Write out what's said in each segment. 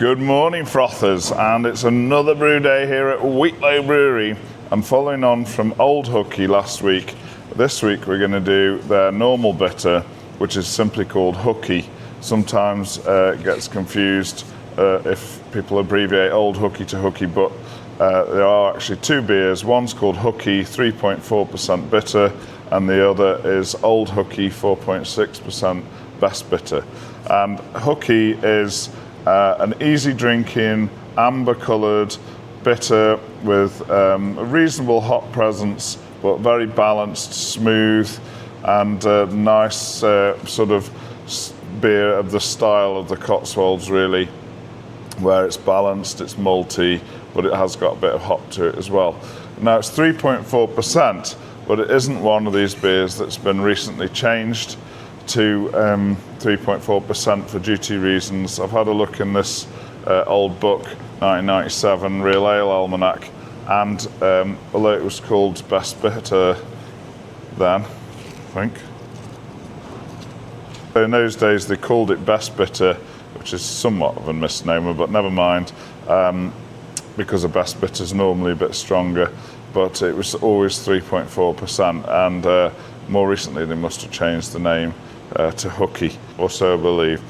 Good morning, frothers, and it's another brew day here at Wheatlow Brewery. I'm following on from Old Hooky last week. This week we're going to do their normal bitter, which is simply called Hooky. Sometimes it gets confused if people abbreviate Old Hooky to Hooky, but there are actually two beers. One's called Hooky, 3.4% bitter, and the other is Old Hooky, 4.6% best bitter. And Hooky is an easy drinking, amber coloured bitter with a reasonable hop presence, but very balanced, smooth, and nice sort of beer of the style of the Cotswolds, really, where it's balanced, it's malty, but it has got a bit of hop to it as well. Now it's 3.4%, but it isn't one of these beers that's been recently changed to 3.4% for duty reasons. I've had a look in this old book, 1997 Real Ale Almanac, and although it was called Best Bitter then, I think, in those days they called it Best Bitter, which is somewhat of a misnomer, but never mind, because a Best Bitter is normally a bit stronger, but it was always 3.4%, and more recently they must have changed the name to Hooky, or so I believe.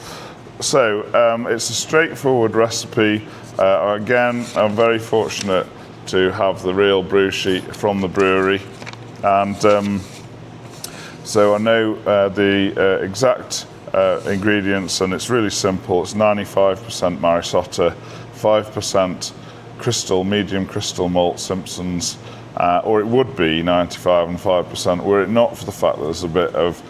So it's a straightforward recipe. Again, I'm very fortunate to have the real brew sheet from the brewery, and so I know the exact ingredients, and it's really simple. It's 95% moreish Otter, 5% crystal, medium crystal malt Simpsons, or it would be 95 and 5%, were it not for the fact that there's a bit of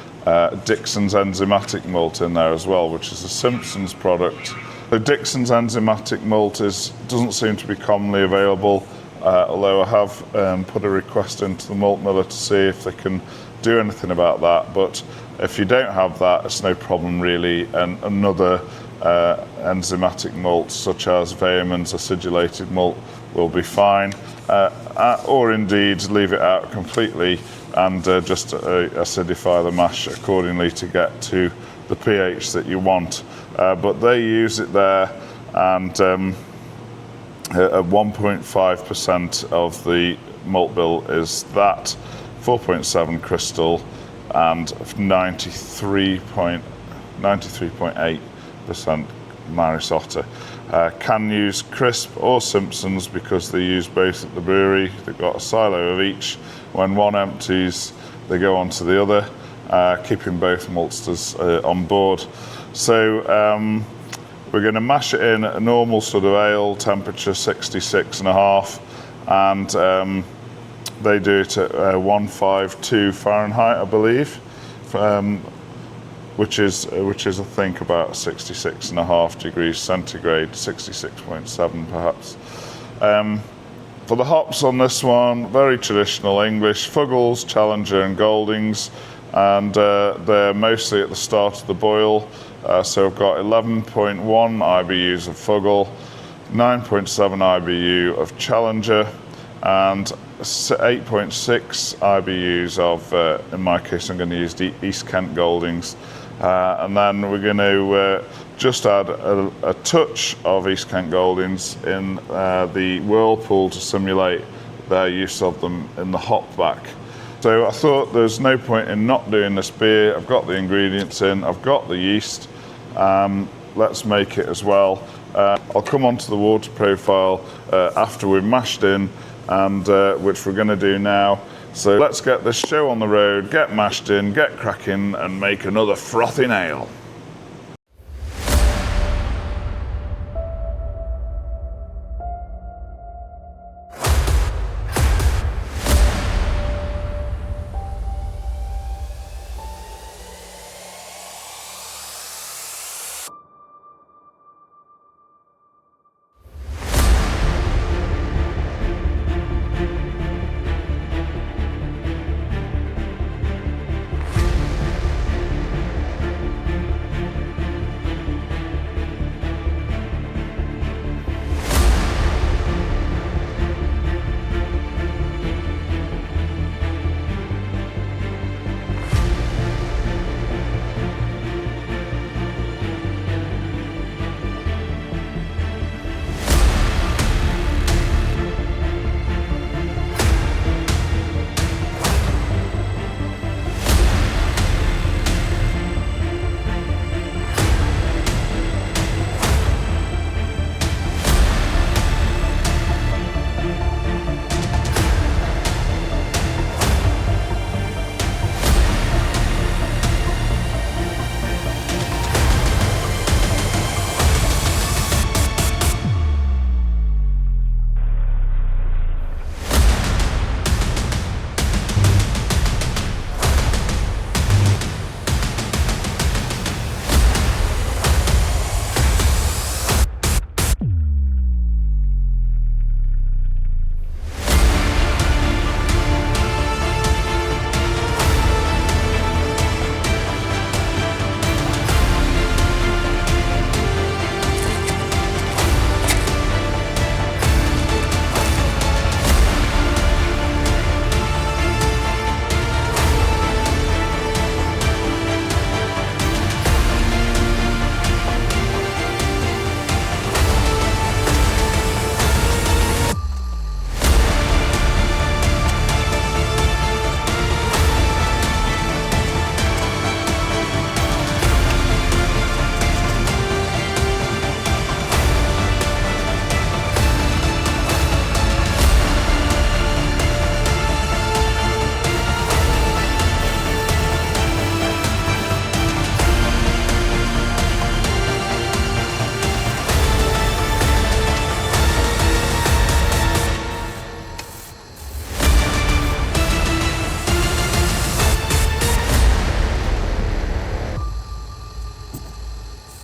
Dixon's enzymatic malt in there as well, which is a Simpsons product. So Dixon's enzymatic malt doesn't seem to be commonly available, although I have put a request into the malt miller to see if they can do anything about that. But if you don't have that, it's no problem really, and another enzymatic malt such as Vehement's acidulated malt will be fine, or indeed leave it out completely and just acidify the mash accordingly to get to the pH that you want. But they use it there, and at 1.5% of the malt bill is that, 4.7 crystal, and 93.8% moreish Otter. Can use crisp or Simpsons because they use both at the brewery. They've got a silo of each. When one empties, they go on to the other, keeping both maltsters on board. So we're going to mash it in at a normal sort of ale temperature, 66.5, and they do it at 152 Fahrenheit, I believe, which is I think about 66.5 degrees centigrade, 66.7 perhaps. For the hops on this one, very traditional English, Fuggles, Challenger and Goldings, and they're mostly at the start of the boil. So I've got 11.1 IBUs of Fuggle, 9.7 IBU of Challenger, and 8.6 IBUs of, in my case I'm going to use the East Kent Goldings. And then we're going to just add a touch of East Kent Goldings in the whirlpool to simulate their use of them in the hop back. So I thought there's no point in not doing this beer. I've got the ingredients in, I've got the yeast, let's make it as well. I'll come on to the water profile after we've mashed in, and which we're going to do now. So let's get this show on the road, get mashed in, get cracking, and make another frothing ale.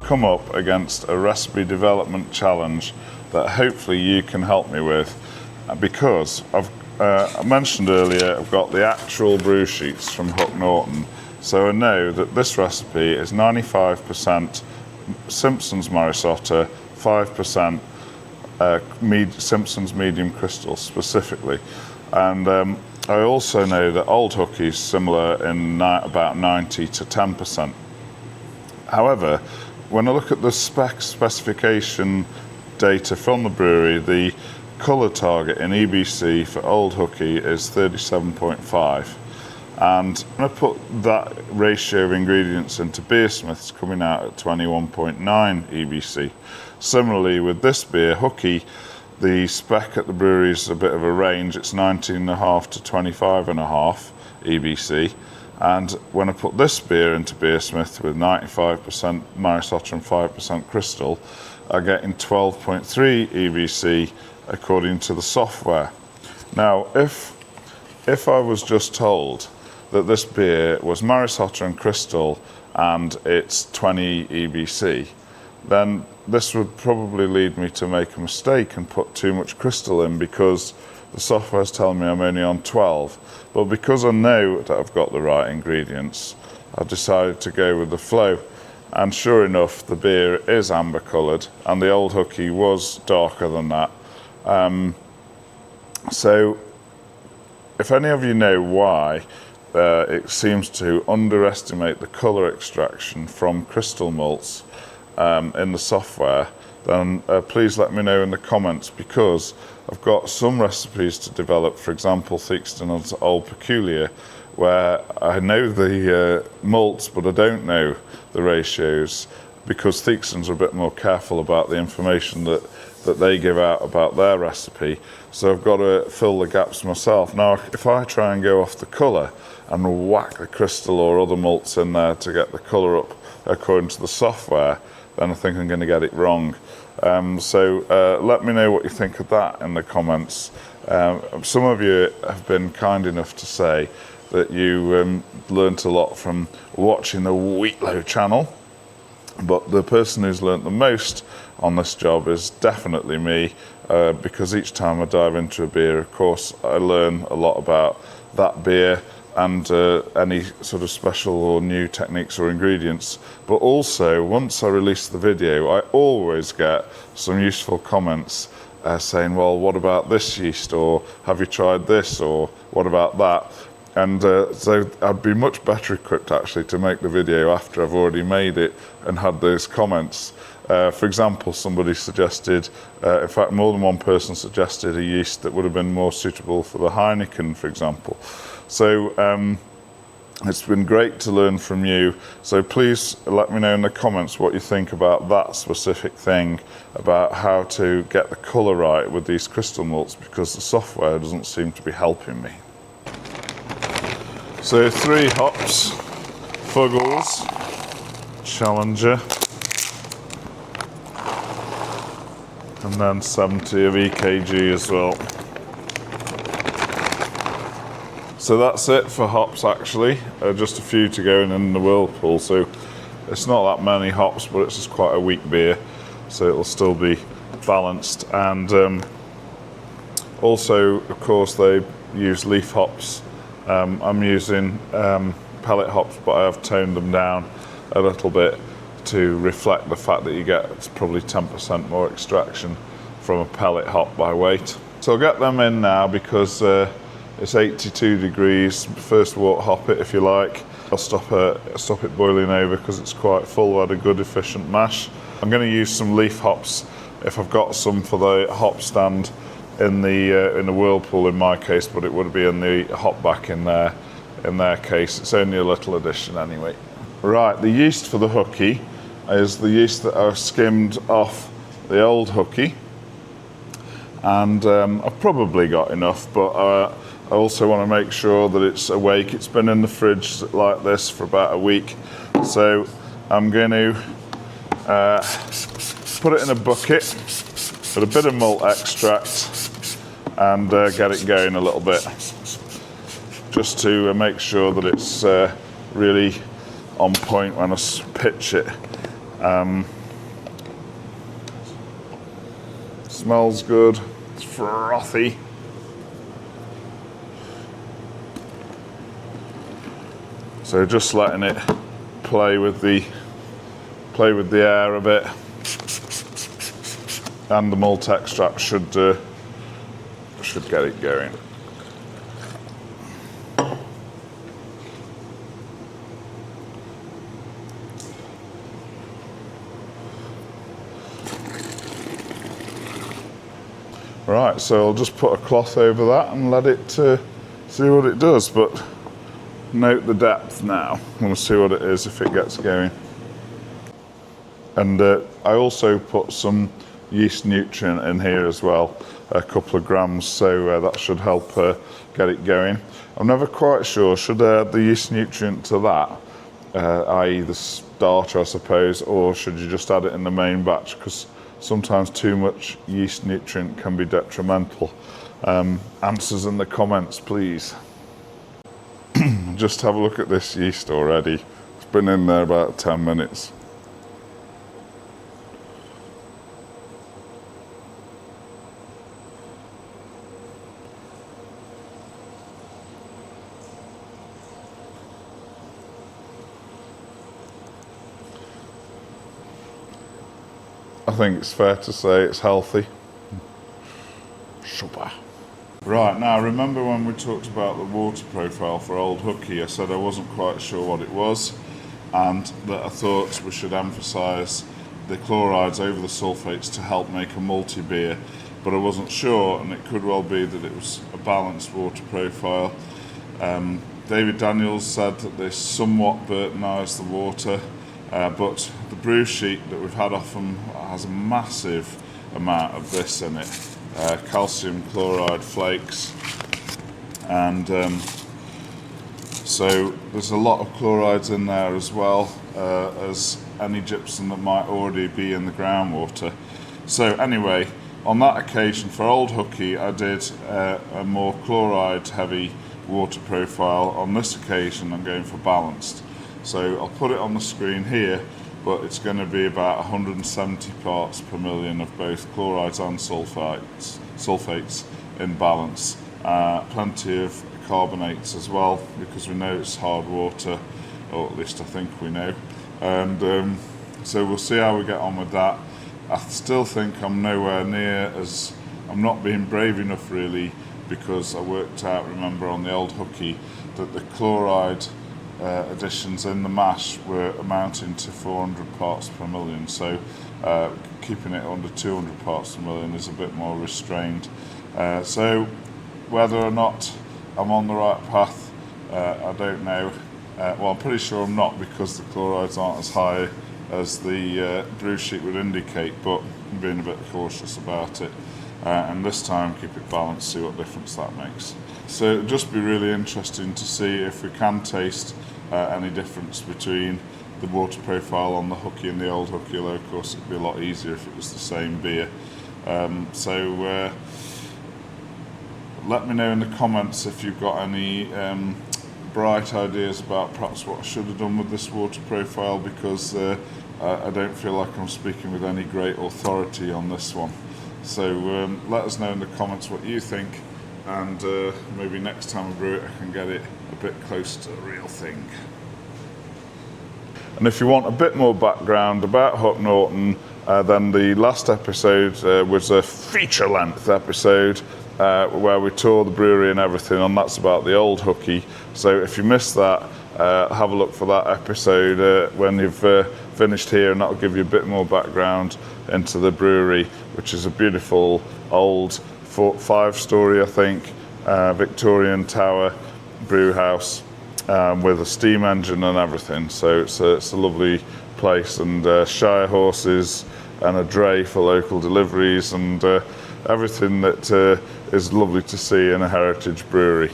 come up against a recipe development challenge that hopefully you can help me with, because I mentioned earlier I've got the actual brew sheets from Hook Norton, so I know that this recipe is 95% Simpson's moreish Otter, 5% Simpson's medium crystal specifically, and I also know that Old Hooky is similar in about 90 to 10%. However, when I look at the specification data from the brewery, the colour target in EBC for Old Hooky is 37.5, and when I put that ratio of ingredients into beersmith, it's coming out at 21.9 EBC. Similarly with this beer, Hooky, the spec at the brewery is a bit of a range. It's 19.5 to 25.5 EBC. And when I put this beer into beersmith with 95% moreish Otter and 5% crystal, I get in 12.3 EBC according to the software. Now, if I was just told that this beer was moreish Otter and crystal and it's 20 EBC, then this would probably lead me to make a mistake and put too much crystal in, because the software is telling me I'm only on 12. But because I know that I've got the right ingredients, I've decided to go with the flow. And sure enough, the beer is amber coloured, and the Old Hooky was darker than that. So if any of you know why it seems to underestimate the colour extraction from crystal malts in the software, then please let me know in the comments, because I've got some recipes to develop, for example Theakston's Old Peculiar, where I know the malts but I don't know the ratios, because Theakston's are a bit more careful about the information that they give out about their recipe, so I've got to fill the gaps myself. Now if I try and go off the colour and whack the crystal or other malts in there to get the colour up according to the software, then I think I'm going to get it wrong. So let me know what you think of that in the comments. Some of you have been kind enough to say that you learnt a lot from watching the Wheatlow channel, but the person who's learnt the most on this job is definitely me, because each time I dive into a beer, of course, I learn a lot about that beer and any sort of special or new techniques or ingredients. But also, once I release the video, I always get some useful comments saying, well, what about this yeast, or have you tried this, or what about that? And so I'd be much better equipped actually to make the video after I've already made it and had those comments. For example, somebody suggested, in fact more than one person suggested a yeast that would have been more suitable for the Heineken, for example. So it's been great to learn from you. So please let me know in the comments what you think about that specific thing, about how to get the colour right with these crystal malts, because the software doesn't seem to be helping me. So 3 hops, Fuggles, Challenger, and then 70 of EKG as well. So that's it for hops actually, just a few to go in the whirlpool, so it's not that many hops, but it's just quite a weak beer, so it'll still be balanced. And also, of course, they use leaf hops. I'm using pellet hops, but I have toned them down a little bit to reflect the fact that you get probably 10% more extraction from a pellet hop by weight. So I'll get them in now, because it's 82 degrees. First wort hop it if you like. I'll stop it boiling over because it's quite full. I had a good efficient mash. I'm going to use some leaf hops if I've got some for the hop stand in the whirlpool in my case, but it would be in the hop back in their case. It's only a little addition anyway. Right, the yeast for the Hooky is the yeast that I've skimmed off the Old Hooky, and I've probably got enough, but I also want to make sure that it's awake. It's been in the fridge like this for about a week, so I'm going to put it in a bucket, put a bit of malt extract, and get it going a little bit, just to make sure that it's really on point when I pitch it. Smells good. It's frothy. So just letting it play with the air a bit, and the malt extract should get it going. Right, so I'll just put a cloth over that and let it see what it does, but note the depth now. We'll see what it is if it gets going. And I also put some yeast nutrient in here as well, a couple of grams, so that should help get it going. I'm never quite sure, should I add the yeast nutrient to that, i.e. the starter I suppose, or should you just add it in the main batch, because sometimes too much yeast nutrient can be detrimental. Answers in the comments, please. Just have a look at this yeast already. It's been in there about 10 minutes. I think it's fair to say it's healthy. Super. Right, now remember when we talked about the water profile for Old Hooky, I said I wasn't quite sure what it was, and that I thought we should emphasise the chlorides over the sulphates to help make a malty beer, but I wasn't sure, and it could well be that it was a balanced water profile. David Daniels said that they somewhat Burtonised the water, but the brew sheet that we've had off them has a massive amount of this in it. Calcium chloride flakes, and so there's a lot of chlorides in there as well as any gypsum that might already be in the groundwater. So anyway, on that occasion for Old Hooky I did a more chloride heavy water profile. On this occasion I'm going for balanced, so I'll put it on the screen here, but it's going to be about 170 parts per million of both chlorides and sulfates in balance. Plenty of carbonates as well, because we know it's hard water, or at least I think we know. And so we'll see how we get on with that. I still think I'm nowhere near as, I'm not being brave enough really, because I worked out, remember on the Old Hooky, that the chloride additions in the mash were amounting to 400 parts per million, so keeping it under 200 parts per million is a bit more restrained. So whether or not I'm on the right path, I don't know. Well, I'm pretty sure I'm not, because the chlorides aren't as high as the brew sheet would indicate, but I'm being a bit cautious about it. And this time keep it balanced, see what difference that makes. So it'll just be really interesting to see if we can taste any difference between the water profile on the Hooky and the Old Hooky, although of course it'd be a lot easier if it was the same beer. So let me know in the comments if you've got any bright ideas about perhaps what I should have done with this water profile, because I don't feel like I'm speaking with any great authority on this one. So let us know in the comments what you think, and maybe next time I brew it I can get it a bit close to the real thing. And if you want a bit more background about Hook Norton, then the last episode was a feature-length episode where we tour the brewery and everything, and that's about the Old Hooky. So if you missed that, have a look for that episode when you've finished here, and that'll give you a bit more background into the brewery, which is a beautiful old 5-story, I think, Victorian tower brew house with a steam engine and everything. So it's a lovely place, and Shire horses and a dray for local deliveries, and everything that is lovely to see in a heritage brewery.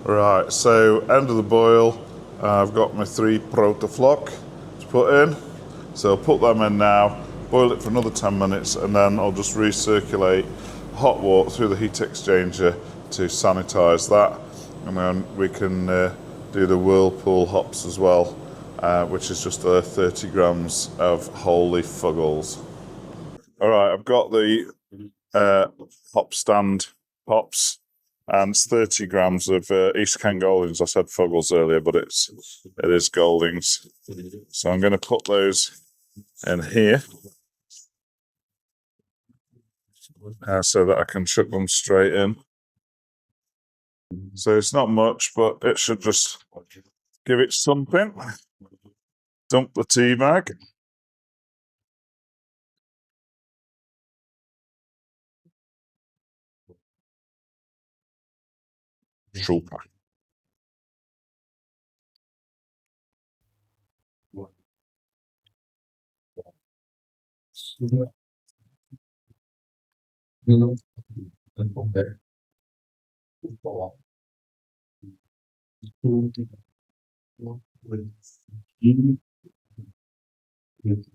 Right, so end of the boil, I've got my 3 protafloc to put in, so I'll put them in now, boil it for another 10 minutes, and then I'll just recirculate hot water through the heat exchanger to sanitize that, and then we can do the whirlpool hops as well, which is just 30 grams of whole leaf Fuggles. All right, I've got the hop stand hops, and it's 30 grams of East Kent Goldings. I said Fuggles earlier, but it is Goldings. So I'm going to put those in here so that I can chuck them straight in. So it's not much, but it should just give it something. Dump the tea bag. Super.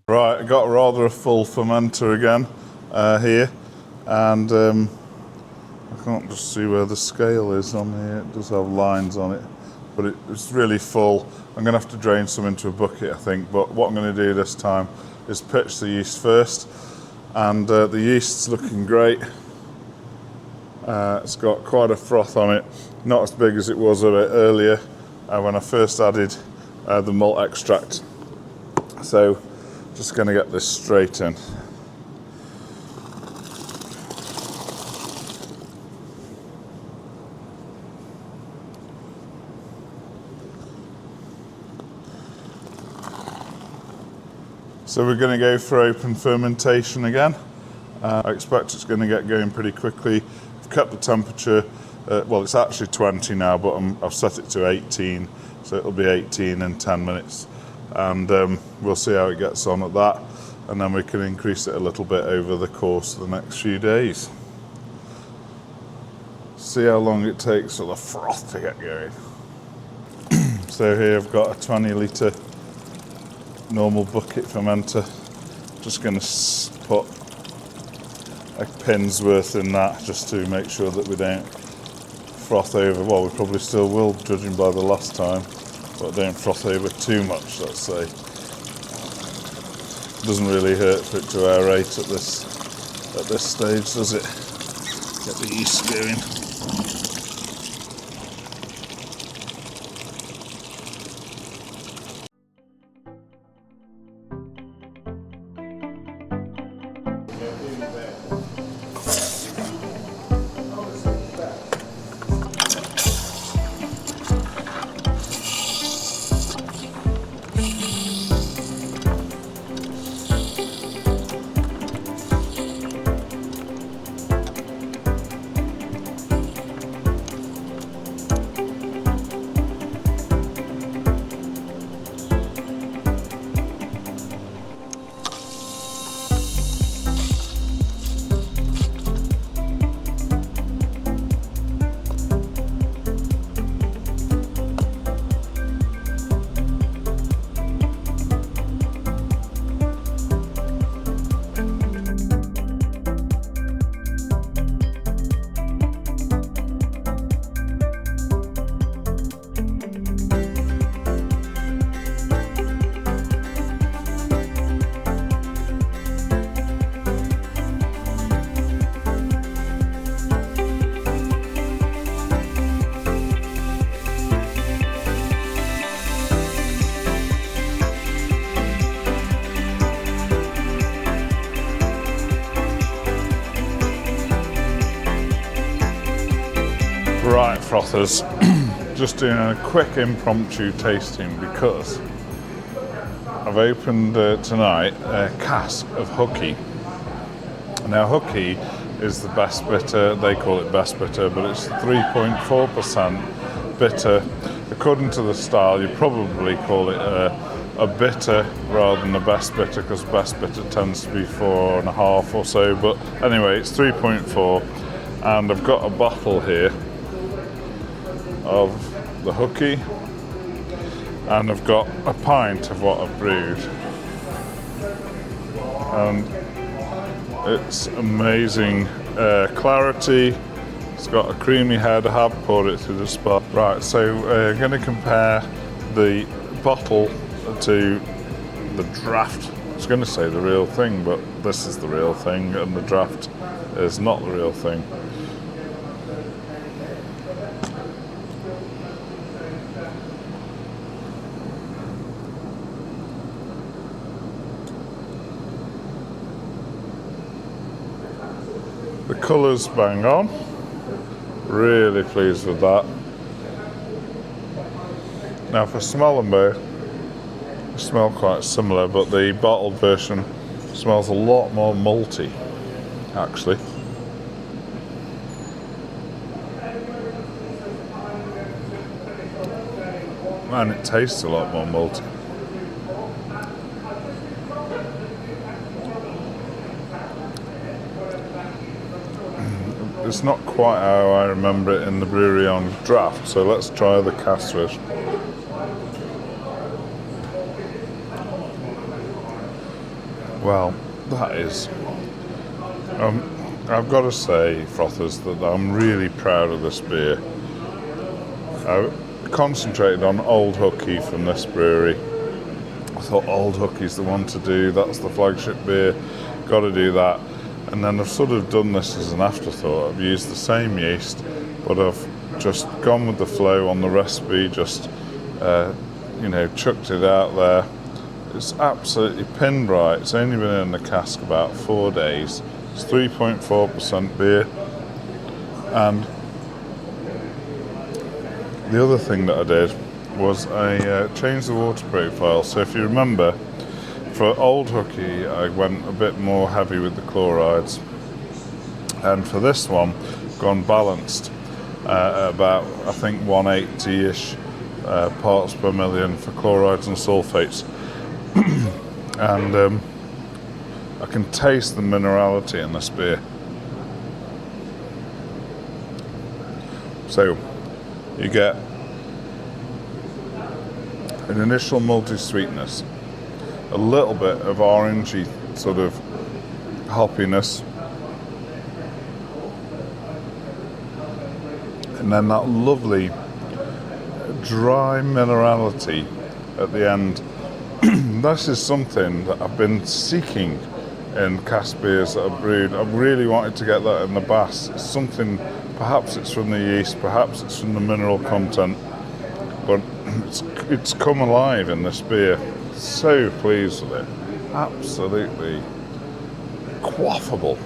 Right, I got rather a full fermenter again here, and I can't just see where the scale is on here. It does have lines on it, but it's really full. I'm going to have to drain some into a bucket, I think, but what I'm going to do this time is pitch the yeast first, and the yeast's looking great. It's got quite a froth on it, not as big as it was a bit earlier when I first added the malt extract. So just going to get this straight in. So we're going to go for open fermentation again. I expect it's going to get going pretty quickly. I've kept the temperature, well, it's actually 20 now, but I've set it to 18, so it'll be 18 in 10 minutes. And we'll see how it gets on at that, and then we can increase it a little bit over the course of the next few days. See how long it takes for the froth to get going. So here I've got a 20 litre normal bucket fermenter. Just going to put a pin's worth in that just to make sure that we don't froth over. Well, we probably still will, judging by the last time, but don't froth over too much, let's say. Doesn't really hurt for it to aerate at this stage, does it? Get the yeast going. Right, frothers, just doing a quick impromptu tasting because I've opened tonight a cask of Hooky. Now Hooky is the best bitter, they call it best bitter, but it's 3.4% bitter. According to the style, you probably call it a bitter rather than a best bitter, because best bitter tends to be 4.5 or so, but anyway, it's 3.4, and I've got a bottle here of the Hooky, and I've got a pint of what I've brewed, and it's amazing clarity. It's got a creamy head. I have poured it through the spot. Right, so I'm going to compare the bottle to the draft was going to say the real thing, but this is the real thing, and the draft is not the real thing. The colour's bang on. Really pleased with that. Now for smell and beer, they smell quite similar, but the bottled version smells a lot more malty, actually. And it tastes a lot more malty. It's not quite how I remember it in the brewery on draft, so let's try the cask version. Well, that is... I've got to say, frothers, that I'm really proud of this beer. I concentrated on Old Hooky from this brewery. I thought Old Hooky's the one to do, that's the flagship beer, got to do that. And then I've sort of done this as an afterthought. I've used the same yeast, but I've just gone with the flow on the recipe, just, chucked it out there. It's absolutely pin bright. It's only been in the cask about 4 days. It's 3.4% beer. And the other thing that I did was I changed the water profile. So if you remember, for Old Hooky, I went a bit more heavy with the chlorides, and for this one, gone balanced at about, I think, 180-ish parts per million for chlorides and sulfates, and I can taste the minerality in this beer. So you get an initial malty sweetness, a little bit of orangey sort of hoppiness, and then that lovely dry minerality at the end. This is something that I've been seeking in cask beers that I've brewed. I really wanted to get that in the Bass. It's something, perhaps it's from the yeast, perhaps it's from the mineral content, but it's come alive in this beer. So pleased with it. Absolutely quaffable.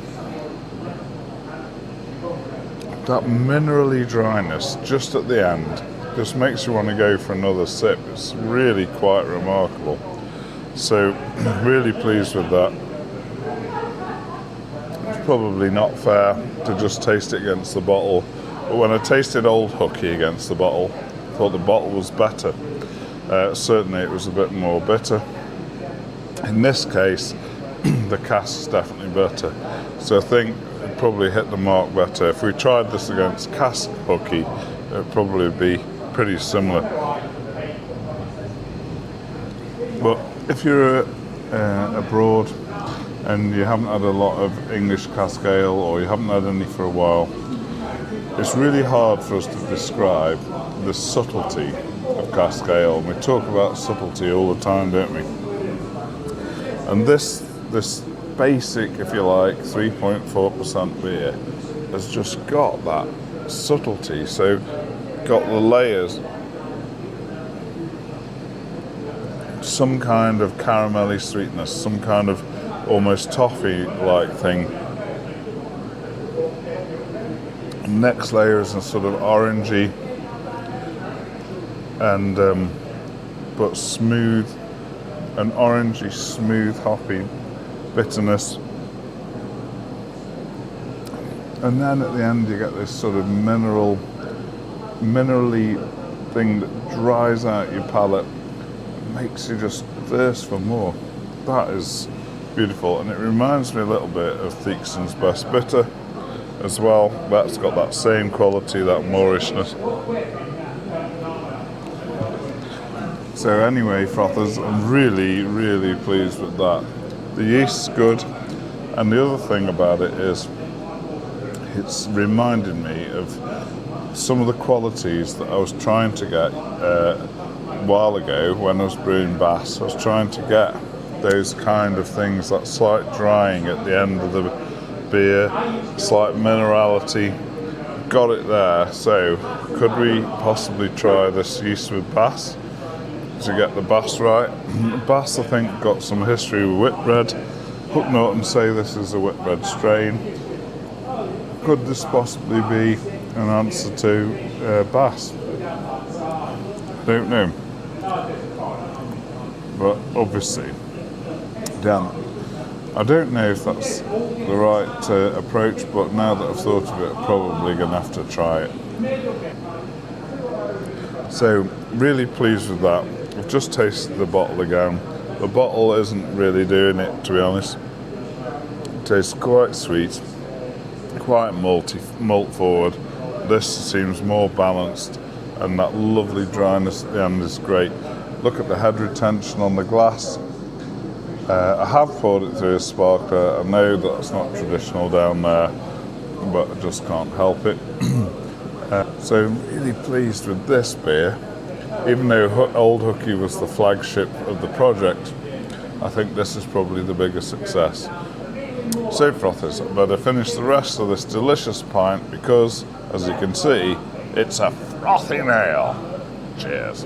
That minerally dryness just at the end just makes you want to go for another sip. It's really quite remarkable. So really pleased with that. It's probably not fair to just taste it against the bottle, but when I tasted Old Hooky against the bottle, I thought the bottle was better. Certainly it was a bit more bitter. In this case, the cask's definitely better. So I think it probably hit the mark better. If we tried this against Cask Hooky, it would probably be pretty similar. But if you're abroad and you haven't had a lot of English cask ale, or you haven't had any for a while, it's really hard for us to describe the subtlety of cask ale. And we talk about subtlety all the time, don't we? And this basic, if you like, 3.4% beer has just got that subtlety. So got the layers, some kind of caramelly sweetness, some kind of almost toffee-like thing. Next layer is a sort of orangey and but smooth, an orangey smooth hoppy bitterness, and then at the end you get this sort of minerally thing that dries out your palate, makes you just thirst for more. That is beautiful, and it reminds me a little bit of Dixon's Best Bitter as well. That's got that same quality, that moorishness. So anyway, frothers, I'm really, really pleased with that. The yeast's good, and the other thing about it is it's reminded me of some of the qualities that I was trying to get a while ago when I was brewing Bass. I was trying to get those kind of things, that slight drying at the end of the beer, slight minerality, got it there. So could we possibly try this yeast with Bass to get the Bass right? Bass, I think, got some history with Whitbread. Hook Norton say this is a Whitbread strain. Could this possibly be an answer to Bass? Don't know. But obviously, damn, I don't know if that's the right approach, but now that I've thought of it, I'm probably going to have to try it. So, really pleased with that. I've just tasted the bottle again. The bottle isn't really doing it, to be honest. It tastes quite sweet, quite malt forward. This seems more balanced, and that lovely dryness at the end is great. Look at the head retention on the glass. I have poured it through a sparkler. I know that's not traditional down there, but I just can't help it. So I'm really pleased with this beer. Even though Old Hooky was the flagship of the project, I think this is probably the bigger success. So frothers, I better finish the rest of this delicious pint because, as you can see, it's a frothing ale. Cheers.